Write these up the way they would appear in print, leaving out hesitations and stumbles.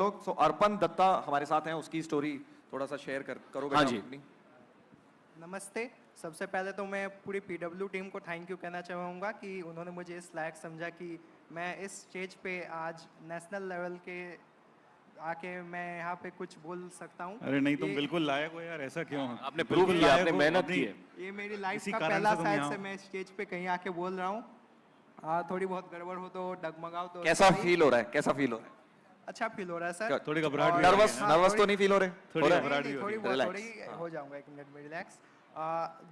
लोग। सो अर्पण दत्ता हमारे साथ हैं, उसकी स्टोरी थोड़ा सा शेयर करोगे? हाँ जी। अपनी? नमस्ते। सबसे पहले तो मैं पूरी पीडब्ल्यू टीम को थैंक यू कहना चाहूँगा कि उन्होंने मुझे इस लायक समझा कि मैं इस स्टेज पे आज नेशनल लेवल के आके मैं यहाँ पे कुछ बोल सकता हूँ। अरे नहीं, तुम बिल्कुल लायक हो यार, ऐसा क्यों? आपने प्रूव किया, आपने मेहनत की है। ये मेरी लाइफ इसी का कारण पहला से तुम शायद यहाँ से हो। मैं स्टेज पे कहीं आके बोल रहा हूँ। थोड़ी बहुत गड़बड़ हो तो डगमगाओ तो कैसा sorry। फील हो रहा है? कैसा फील हो रहा है? अच्छा फील हो रहा है सर। थोड़ी घबराहट भी नर्वस हो रही है ना? नर्वस तो नहीं फील हो रहे? थोड़ी हो रहा है? घबराहट भी नहीं, हो थोड़ी रही है। बहुत Relax, थोड़ी हाँ। हो जाऊंगा, एक मिनट में रिलैक्स।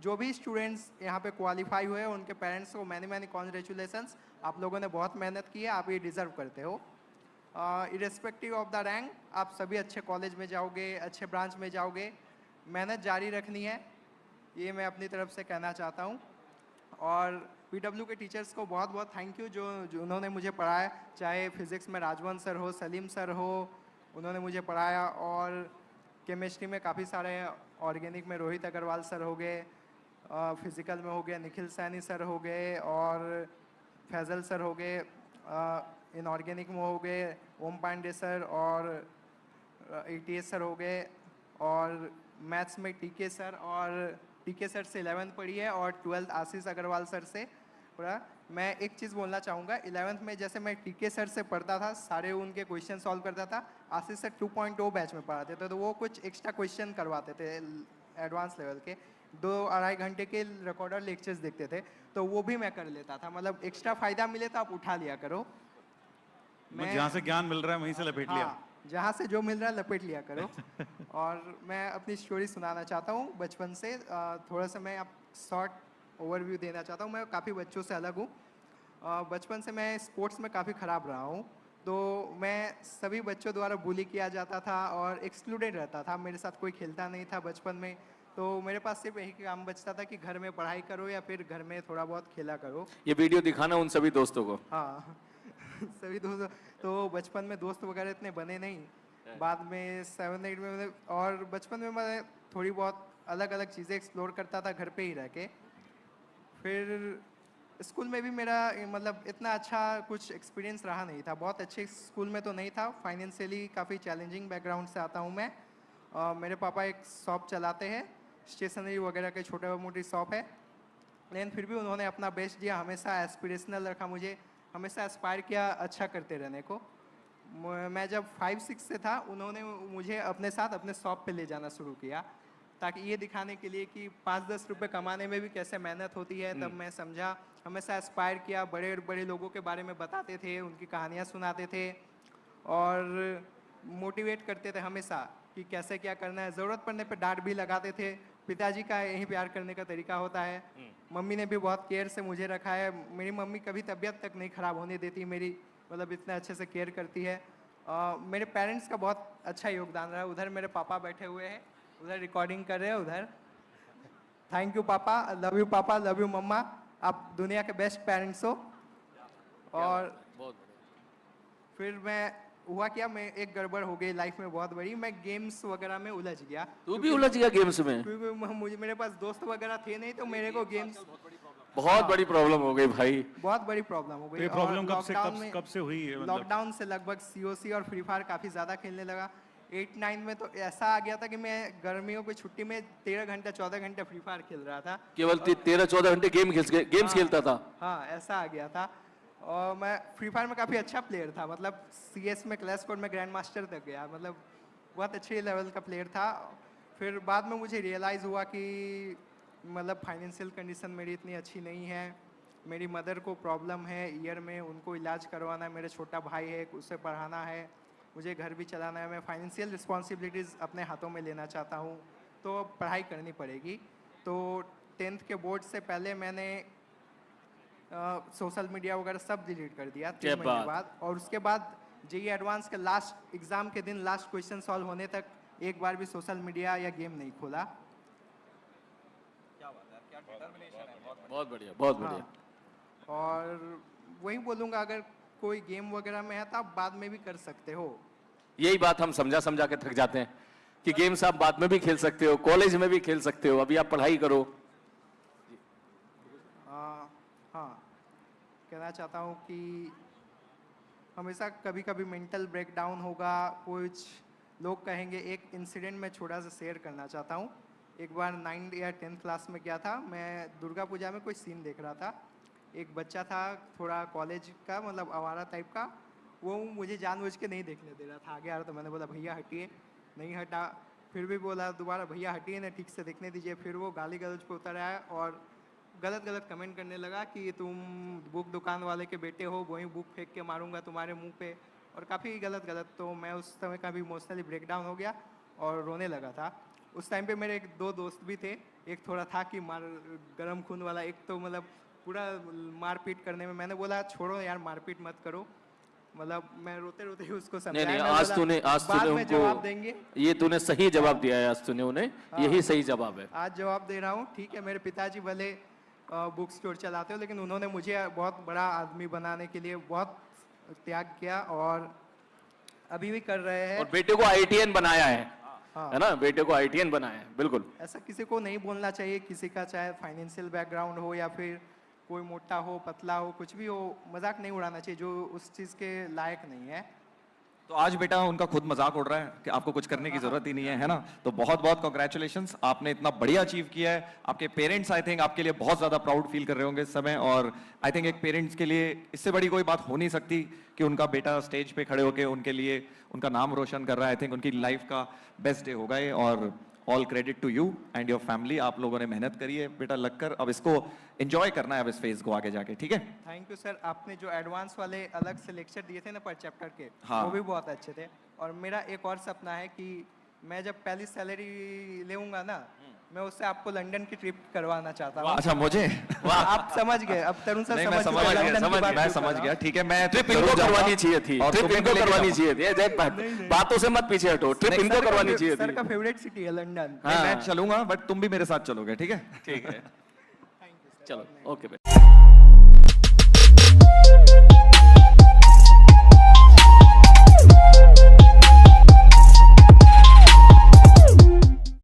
जो भी स्टूडेंट्स यहाँ पे क्वालिफाई हुए हैं उनके पेरेंट्स को मैनी मैनी कॉन्ग्रेचुलेशंस। आप लोगों ने बहुत मेहनत की है, आप ये डिजर्व करते हो। इरेस्पेक्टिव ऑफ द रैंक आप सभी अच्छे कॉलेज में जाओगे, अच्छे ब्रांच में जाओगे, मेहनत जारी रखनी है, ये मैं अपनी तरफ से कहना चाहता हूँ। और पीडब्ल्यू के टीचर्स को बहुत बहुत थैंक यू जो उन्होंने मुझे पढ़ाया, चाहे फिज़िक्स में राजवंत सर हो, सलीम सर हो, उन्होंने मुझे पढ़ाया। और केमिस्ट्री में काफ़ी सारे, ऑर्गेनिक में रोहित अग्रवाल सर हो गए, फिज़िकल में हो गए निखिल सैनी सर हो गए, और फैज़ल सर हो गए, इनऑर्गेनिक में हो गए ओम पांडे सर, और ATS सर हो गए, और मैथ्स में टीके सर, और टीके सर से 11th पढ़ी है, और 12th आशीष अग्रवाल सर से पढ़ा। मैं एक चीज़ बोलना चाहूँगा, 11th में जैसे मैं टीके सर से पढ़ता था, सारे उनके क्वेश्चन सॉल्व करता था। आशीष सर 2.0 बैच में पढ़ाते थे, तो वो कुछ एक्स्ट्रा क्वेश्चन करवाते थे एडवांस लेवल के, 2-2.5 घंटे के रिकॉर्डर लेक्चर्स देखते थे, तो वो भी मैं कर लेता था। मतलब एक्स्ट्रा फ़ायदा मिले तो आप उठा लिया करो। जहाँ से ज्ञान मिल रहा है वहीं से लपेट लिया। हाँ, जहाँ से जो मिल रहा है लपेट लिया करो। और मैं अपनी स्टोरी सुनाना चाहता हूँ बचपन से। थोड़ा सा मैं आप शॉर्ट ओवरव्यू देना चाहता हूँ। मैं काफ़ी बच्चों से अलग हूँ। बचपन से मैं स्पोर्ट्स में काफ़ी ख़राब रहा हूँ, तो मैं सभी बच्चों द्वारा बुली किया जाता था और एक्सक्लूडेड रहता था। मेरे साथ कोई खेलता नहीं था बचपन में, तो मेरे पास सिर्फ यही काम बचता था कि घर में पढ़ाई करो या फिर घर में थोड़ा बहुत खेला करो। ये वीडियो दिखाना उन सभी दोस्तों को। हाँ सभी दोस्त। तो बचपन में दोस्त वगैरह इतने बने नहीं, बाद में 7-8 में और बचपन में मैं थोड़ी बहुत अलग अलग चीज़ें एक्सप्लोर करता था घर पे ही रह के। फिर स्कूल में भी मेरा मतलब इतना अच्छा कुछ एक्सपीरियंस रहा नहीं था। बहुत अच्छे स्कूल में तो नहीं था, फाइनेंशियली काफ़ी चैलेंजिंग बैकग्राउंड से आता हूँ मैं। मेरे पापा एक शॉप चलाते हैं, स्टेशनरी वगैरह के छोटे मोटी शॉप है, लेकिन फिर भी उन्होंने अपना बेस्ट दिया। हमेशा एस्पिरेशनल रखा मुझे, हमेशा एस्पायर किया अच्छा करते रहने को। मैं जब 5-6 से था, उन्होंने मुझे अपने साथ अपने शॉप पे ले जाना शुरू किया, ताकि ये दिखाने के लिए कि 5-10 रुपये कमाने में भी कैसे मेहनत होती है। तब मैं समझा, हमेशा एस्पायर किया, बड़े बड़े लोगों के बारे में बताते थे, उनकी कहानियाँ सुनाते थे और मोटिवेट करते थे हमेशा कि कैसे क्या करना है। ज़रूरत पड़ने पर डांट भी लगाते थे। पिताजी का यही प्यार करने का तरीका होता है। मम्मी ने भी बहुत केयर से मुझे रखा है। मेरी मम्मी कभी तबीयत तक नहीं ख़राब होने देती मेरी, मतलब इतना अच्छे से केयर करती है। मेरे पेरेंट्स का बहुत अच्छा योगदान रहा है। उधर मेरे पापा बैठे हुए हैं, उधर रिकॉर्डिंग कर रहे हैं उधर। थैंक यू पापा, लव यू पापा, लव यू मम्मा, आप दुनिया के बेस्ट पेरेंट्स हो। और फिर मैं हुआ क्या, मैं एक गड़बड़ हो गई लाइफ में बहुत बड़ी। मैं गेम्स वगैरह में उलझ गया। तू भी उलझ गया गेम्स में? क्योंकि मुझे, मेरे पास दोस्त वगैरह थे नहीं, तो मेरे को गेम्स बहुत बड़ी प्रॉब्लम हो गई भाई। बहुत बड़ी प्रॉब्लम हो गई। ये प्रॉब्लम और कब से हुई है? मतलब लॉकडाउन से लगभग COC और फ्री फायर काफ़ी ज़्यादा खेलने लगा। 8-9 में तो ऐसा आ गया था कि मैं गर्मियों की छुट्टी में 13 घंटे 14 घंटे फ्री फायर खेल रहा था। केवल 13-14 घंटे गेम्स खेलता था? हाँ, ऐसा आ गया था। और मैं फ्री फायर में काफ़ी अच्छा प्लेयर था, मतलब CS में, क्लैश कोड में ग्रैंड मास्टर तक गया, मतलब बहुत अच्छे लेवल का प्लेयर था। फिर बाद में मुझे रियलाइज़ हुआ कि मतलब फाइनेंशियल कंडीशन मेरी इतनी अच्छी नहीं है। मेरी मदर को प्रॉब्लम है ईयर में, उनको इलाज करवाना है, मेरे छोटा भाई है उसे पढ़ाना है, मुझे घर भी चलाना है। मैं फाइनेंशियल रिस्पॉन्सिबिलिटीज़ अपने हाथों में लेना चाहता हूँ, तो पढ़ाई करनी पड़ेगी। तो 10th के बोर्ड से पहले मैंने सोशल मीडिया वगैरह सब डिलीट कर दिया 3 महीने बाद। और उसके बाद JEE एडवांस के लास्ट एग्ज़ाम के दिन लास्ट क्वेश्चन सॉल्व होने तक एक बार भी सोशल मीडिया या गेम नहीं खोला। क्या बात है, क्या डिटर्मिनेशन है, बहुत बढ़िया, बहुत बढ़िया। हाँ। और वही बोलूँगा, अगर कोई गेम वगैरह में है तो आप बाद में भी कर सकते हो। यही बात हम समझा समझा के थक जाते हैं कि गेम्स आप बाद में भी खेल सकते हो, कॉलेज में भी खेल सकते हो, अभी आप पढ़ाई करो। हाँ, कहना चाहता हूँ कि हमेशा कभी कभी मेंटल ब्रेकडाउन होगा, कुछ लोग कहेंगे। एक इंसिडेंट मैं छोटा सा शेयर करना चाहता हूँ। एक बार 9 या 10th क्लास में गया था, मैं दुर्गा पूजा में कोई सीन देख रहा था। एक बच्चा था थोड़ा कॉलेज का, मतलब आवारा टाइप का, वो मुझे जानबूझ के नहीं देखने दे रहा था। आगे आ रहा, तो मैंने बोला भैया हटिए, नहीं हटा। फिर भी बोला दोबारा भैया हटिए ना, ठीक से देखने दीजिए। फिर वो गाली गलौज पे उतर आया और गलत गलत कमेंट करने लगा कि तुम बुक दुकान वाले के बेटे हो, वही बुक फेंक के मारूंगा तुम्हारे मुंह पे, और काफ़ी गलत गलत। तो मैं उस समय काफ़ी इमोशनली ब्रेकडाउन हो गया और रोने लगा था। उस टाइम पे मेरे एक दो दोस्त भी थे, एक थोड़ा था कि गरम खून वाला, एक तो मतलब पूरा मारपीट करने में। मैंने बोला छोड़ो यार, मारपीट मत करो। मतलब मैं रोते रोते ही उसको नहीं समझाया। नहीं, मैं आज बोला, तूने बाद में जवाब उनको देंगे। ये तूने सही जवाब दिया है, आज तूने उन्हें यही सही जवाब है। आज जवाब दे रहा हूँ, ठीक है। मेरे पिताजी भले बुक स्टोर चलाते हो, लेकिन उन्होंने मुझे बहुत बड़ा आदमी बनाने के लिए बहुत त्याग किया और अभी भी कर रहे हैं। और बेटे को IITN बनाया हाँ। है ना, बेटे को IITN बनाया है, बिल्कुल। ऐसा किसी को नहीं बोलना चाहिए, किसी का चाहे फाइनेंशियल बैकग्राउंड हो या फिर कोई मोटा हो पतला हो, कुछ भी हो, मजाक नहीं उड़ाना चाहिए जो उस चीज़ के लायक नहीं है। तो आज बेटा उनका खुद मजाक उड़ रहा है कि आपको कुछ करने की जरूरत ही नहीं है ना? तो बहुत बहुत कॉन्ग्रेचुलेशंस, आपने इतना बढ़िया अचीव किया है। आपके पेरेंट्स आई थिंक आपके लिए बहुत ज्यादा प्राउड फील कर रहे होंगे इस समय, और आई थिंक एक पेरेंट्स के लिए इससे बड़ी कोई बात हो नहीं सकती कि उनका बेटा स्टेज पे खड़े होकर उनके लिए उनका नाम रोशन कर रहा है। आई थिंक उनकी लाइफ का बेस्ट डे होगा ये, और all credit to you and your family. आप लोगों ने मेहनत करी है बेटा लगकर, अब इसको एंजॉय करना है अब इस फेज को आगे जाके, ठीक है? Thank you sir. आपने जो एडवांस वाले अलग से लेक्चर दिए थे ना पर चैप्टर के, हाँ। वो भी बहुत अच्छे थे। और मेरा एक और सपना है कि मैं जब पहली सैलरी लेऊंगा ना, मैं उससे आपको लंदन की ट्रिप करवाना चाहता हूँ। अच्छा मुझे आप समझ गए अब, तरुण सर नहीं, मैं समझ समझ गए, गया, लंदन की बात मैं क्यों समझ कर गया, रहा ठीक है। मैं ट्रिप जरूर इनको जाऊंगा। करवानी चाहिए थी, और ट्रिप तुम्हें इनको भी लेके करवानी जाऊंगा। चाहिए थी। बातों से मत पीछे हटो, ट्रिप हूँ। इनको करवानी चाहिए सर का थी। फेवरेट सिटी है लंदन। नहीं, मैं चलूंगा बट तुम भी मेरे साथ चलोगे, ठीक है? ठीक है, चलो ओके।